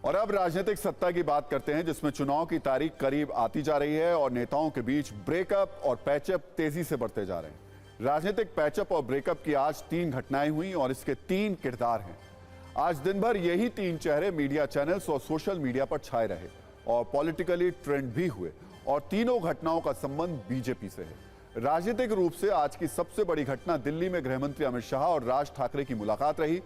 और अब राजनीतिक सत्ता की बात करते हैं, जिसमें चुनाव की तारीख करीब आती जा रही है और नेताओं के बीच ब्रेकअप और पैचअप तेजी से बढ़ते जा रहे हैं। राजनीतिक पैचअप और ब्रेकअप की आज 3 घटनाएं हुई और इसके 3 किरदार हैं। आज दिन भर यही 3 चेहरे मीडिया चैनल्स और सोशल मीडिया पर छाए रहे और पॉलिटिकली ट्रेंड भी हुए और तीनों घटनाओं का संबंध बीजेपी से है। राजनीतिक रूप से आज की सबसे बड़ी घटना दिल्ली में गृहमंत्री अमित शाह और राज ठाकरे की मुलाकात रही।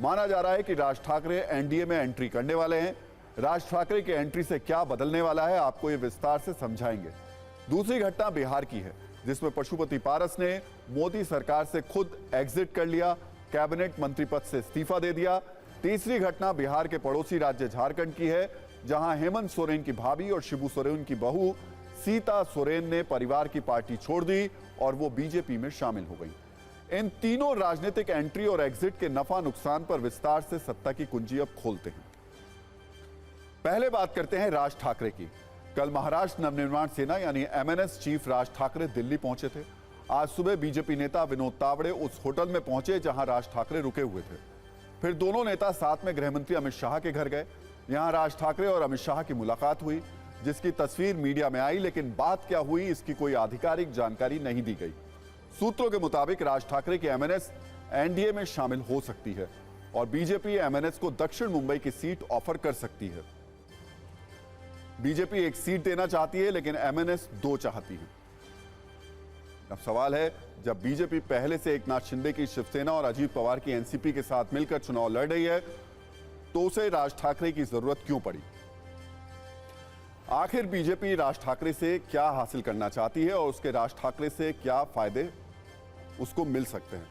माना जा रहा है कि राज ठाकरे एनडीए में एंट्री करने वाले हैं। राज ठाकरे की एंट्री से क्या बदलने वाला है, आपको ये विस्तार से समझाएंगे। दूसरी घटना बिहार की है, जिसमें पशुपति पारस ने मोदी सरकार से खुद एग्जिट कर लिया, कैबिनेट मंत्री पद से इस्तीफा दे दिया। तीसरी घटना बिहार के पड़ोसी राज्य झारखंड की है, जहां हेमंत सोरेन की भाभी और शिबू सोरेन की बहू सीता सोरेन ने परिवार की पार्टी छोड़ दी और वो बीजेपी में शामिल हो गई। इन तीनों राजनीतिक एंट्री और एग्जिट के नफा नुकसान पर विस्तार से सत्ता की कुंजी अब खोलते हैं। पहले बात करते हैं राज ठाकरे की। कल महाराष्ट्र नवनिर्माण सेना यानी एमएनएस चीफ राज ठाकरे दिल्ली पहुंचे थे। आज सुबह बीजेपी नेता विनोद तावड़े उस होटल में पहुंचे जहां राज ठाकरे रुके हुए थे। फिर दोनों नेता साथ में गृहमंत्री अमित शाह के घर गए। यहां राज ठाकरे और अमित शाह की मुलाकात हुई, जिसकी तस्वीर मीडिया में आई, लेकिन बात क्या हुई इसकी कोई आधिकारिक जानकारी नहीं दी गई। सूत्रों के मुताबिक राज ठाकरे की एमएनएस एनडीए में शामिल हो सकती है और बीजेपी एमएनएस को दक्षिण मुंबई की सीट ऑफर कर सकती है। बीजेपी 1 सीट देना चाहती है, लेकिन एमएनएस 2 चाहती है। अब सवाल है, जब बीजेपी पहले से एकनाथ शिंदे की शिवसेना और अजीत पवार की एनसीपी के साथ मिलकर चुनाव लड़ रही है, तो उसे राज ठाकरे की जरूरत क्यों पड़ी? आखिर बीजेपी राज ठाकरे से क्या हासिल करना चाहती है और उसके राज ठाकरे से क्या फायदे उसको मिल सकते हैं?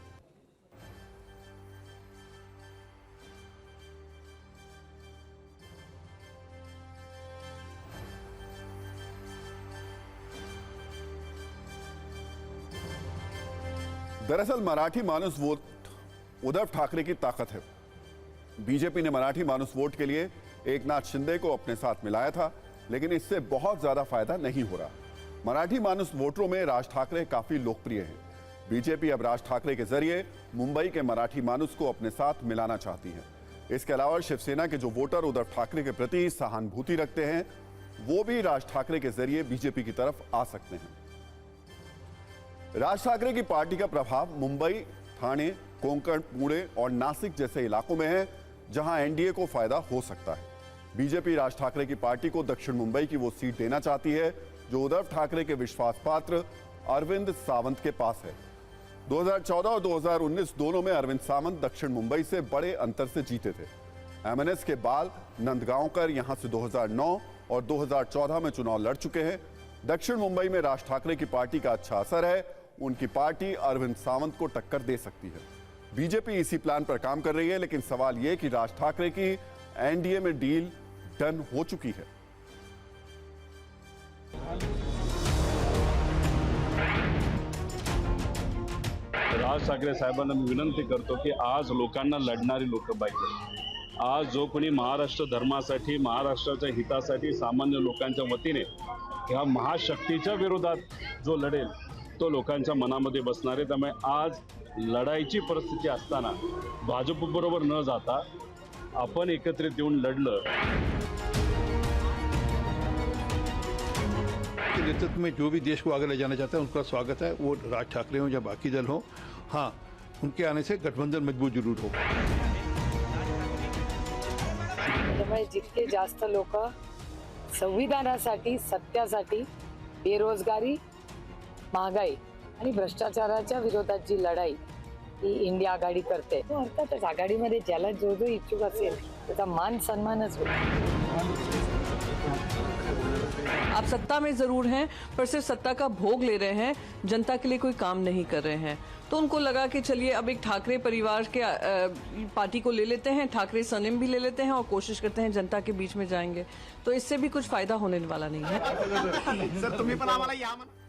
दरअसल मराठी मानुस वोट उद्धव ठाकरे की ताकत है। बीजेपी ने मराठी मानुस वोट के लिए एकनाथ शिंदे को अपने साथ मिलाया था, लेकिन इससे बहुत ज्यादा फायदा नहीं हो रहा। मराठी मानुस वोटरों में राज ठाकरे काफी लोकप्रिय हैं। बीजेपी अब राज ठाकरे के जरिए मुंबई के मराठी मानुस को अपने साथ मिलाना चाहती है। इसके अलावा शिवसेना के जो वोटर उद्धव ठाकरे के प्रति सहानुभूति रखते हैं, वो भी राज ठाकरे के जरिए बीजेपी की तरफ आ सकते हैं। राज ठाकरे की पार्टी का प्रभाव मुंबई, ठाणे, कोंकण, पुणे और नासिक जैसे इलाकों में है, जहां एनडीए को फायदा हो सकता है। बीजेपी राज ठाकरे की पार्टी को दक्षिण मुंबई की वो सीट देना चाहती है जो उद्धव ठाकरे के विश्वास पात्र अरविंद सावंत के पास है। 2014 और 2019 दोनों में अरविंद सावंत दक्षिण मुंबई से बड़े अंतर से जीते थे। एमएनएस के बाल नंदगांवकर यहां से 2009 और 2014 में चुनाव लड़ चुके हैं। दक्षिण मुंबई में राज ठाकरे की पार्टी का अच्छा असर है, उनकी पार्टी अरविंद सावंत को टक्कर दे सकती है। बीजेपी इसी प्लान पर काम कर रही है, लेकिन सवाल यह कि राज ठाकरे की एनडीए में डील डन हो चुकी है। राज ठाकरे साहेबांना मी विनंती करतो की आज लोकांना लढणारी लोक पाहिजे। आज जो कोणी महाराष्ट्र धर्मासाठी, महाराष्ट्राच्या हितासाठी सामान्य लोकांच्या वतीने ह्या महाशक्तीच्या विरोधात जो लढेल, तो लोकांच्या मनामध्ये बसणार आहे। त्यामुळे आज लढाईची परिस्थिती असताना भाजप बरोबर न जाता आपण एकत्रित येऊन लढलं। के नेतृत्व में जो भी देश को आगे ले जाना चाहता है उनका स्वागत है, वो राज ठाकरे हो या बाकी दल हो। हाँ, उनके आने से गठबंधन मजबूत जरूर होगा। त्यामुळे जितके जास्त लोक संविधानासाठी, सत्यासाठी, बेरोजगारी, महागाई आणि भ्रष्टाचाराच्या विरोधात जी लढाई ही इंडिया आघाडी करते, तो अर्थातच आघाडीमध्ये ज्याला जो जो इच्छुक असेल त्याचा मान सन्मानच होईल। आप सत्ता में जरूर हैं, पर सिर्फ सत्ता का भोग ले रहे हैं, जनता के लिए कोई काम नहीं कर रहे हैं। तो उनको लगा कि चलिए अब एक ठाकरे परिवार के पार्टी को ले लेते हैं, ठाकरे सरनेम भी ले लेते हैं और कोशिश करते हैं जनता के बीच में जाएंगे। तो इससे भी कुछ फायदा होने वाला नहीं है। सर तुम्ही पण आम्हाला या म्हणा।